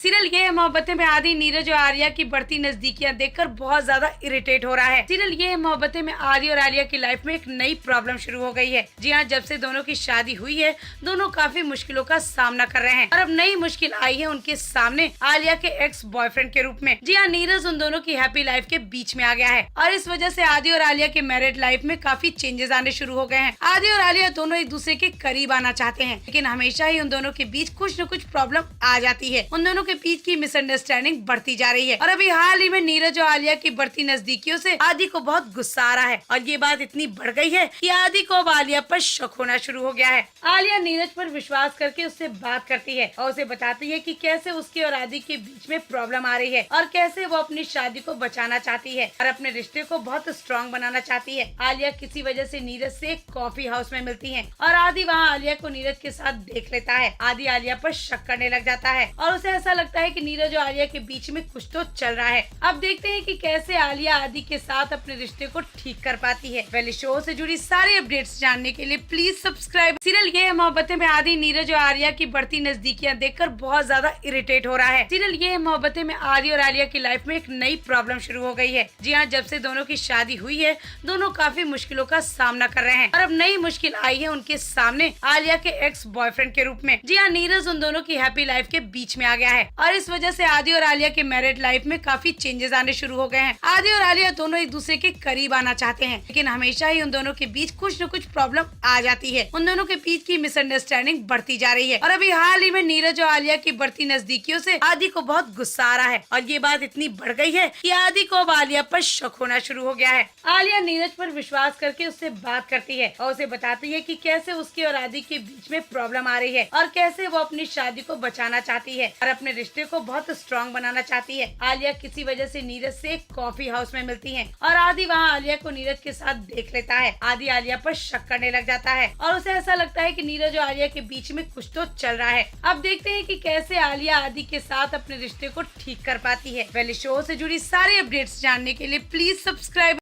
Serial ये है मोहब्बतें में आदि नीरज और आलिया की बढ़ती नजदीकियां देखकर बहुत ज्यादा इरिटेट हो रहा है। सीरियल ये है मोहब्बतें में आदि और आलिया की लाइफ में एक नई प्रॉब्लम शुरू हो गई है। जी हाँ, जब से दोनों की शादी हुई है दोनों काफी मुश्किलों का सामना कर रहे हैं और अब नई मुश्किल आई है उनके सामने आलिया के एक्स बॉयफ्रेंड के रूप में। जी हाँ, नीरज उन दोनों की हैप्पी लाइफ के बीच में आ गया है और इस वजह से आदि और आलिया के मैरिड लाइफ में काफी चेंजेस आने शुरू हो गए हैं। आदि और आलिया दोनों एक दूसरे के करीब आना चाहते हैं, लेकिन हमेशा ही उन दोनों के बीच कुछ न कुछ प्रॉब्लम आ जाती है। उन दोनों के बीच की मिसअंडरस्टैंडिंग बढ़ती जा रही है और अभी हाल ही में नीरज और आलिया की बढ़ती नजदीकियों से आदि को बहुत गुस्सा आ रहा है और ये बात इतनी बढ़ गई है कि आदि को अब आलिया पर शक होना शुरू हो गया है। आलिया नीरज पर विश्वास करके उससे बात करती है और उसे बताती है कि कैसे उसके और आदि के बीच में प्रॉब्लम आ रही है और कैसे वो अपनी शादी को बचाना चाहती है और अपने रिश्ते को बहुत स्ट्रॉन्ग बनाना चाहती है। आलिया किसी वजह से नीरज से एक कॉफी हाउस में मिलती है और आदि वहाँ आलिया को नीरज के साथ देख लेता है। आदि आलिया पर शक करने लग जाता है और उसे ऐसा लगता है कि नीरज और आलिया के बीच में कुछ तो चल रहा है। अब देखते हैं कि कैसे आलिया आदि के साथ अपने रिश्ते को ठीक कर पाती है। पहले शो से जुड़ी सारी अपडेट्स जानने के लिए प्लीज सब्सक्राइब। सीरियल ये है मोहब्बतें में आदि नीरज और आलिया की बढ़ती नजदीकियां देखकर बहुत ज्यादा इरिटेट हो रहा है। सीरियल ये है मोहब्बतें में आदि और आलिया की लाइफ में एक नई प्रॉब्लम शुरू हो गई है। जी हाँ, जब से दोनों की शादी हुई है दोनों काफी मुश्किलों का सामना कर रहे हैं और अब नई मुश्किल आई है उनके सामने आलिया के एक्स बॉयफ्रेंड के रूप में। जी हाँ, नीरज उन दोनों की हैप्पी लाइफ के बीच में आ गया है और इस वजह से आदि और आलिया के मैरिड लाइफ में काफी चेंजेस आने शुरू हो गए हैं। आदि और आलिया दोनों एक दूसरे के करीब आना चाहते हैं, लेकिन हमेशा ही उन दोनों के बीच कुछ न कुछ प्रॉब्लम आ जाती है। उन दोनों के बीच की मिसअंडरस्टैंडिंग बढ़ती जा रही है और अभी हाल ही में नीरज और आलिया की बढ़ती नजदीकियों से आदि को बहुत गुस्सा आ रहा है और ये बात इतनी बढ़ गई है कि आदि को अब आलिया पर शक होना शुरू हो गया है। आलिया नीरज पर विश्वास करके उससे बात करती है और उसे बताती है कि कैसे उसके और आदि के बीच में प्रॉब्लम आ रही है और कैसे वो अपनी शादी को बचाना चाहती है और अपने रिश्ते को बहुत स्ट्रॉन्ग बनाना चाहती है। आलिया किसी वजह से नीरज से एक कॉफी हाउस में मिलती है और आदि वहाँ आलिया को नीरज के साथ देख लेता है। आदि आलिया पर शक करने लग जाता है और उसे ऐसा लगता है कि नीरज और आलिया के बीच में कुछ तो चल रहा है। अब देखते हैं कि कैसे आलिया आदि के साथ अपने रिश्ते को ठीक कर पाती है। पहले शो से जुड़ी सारी अपडेट्स जानने के लिए प्लीज सब्सक्राइब।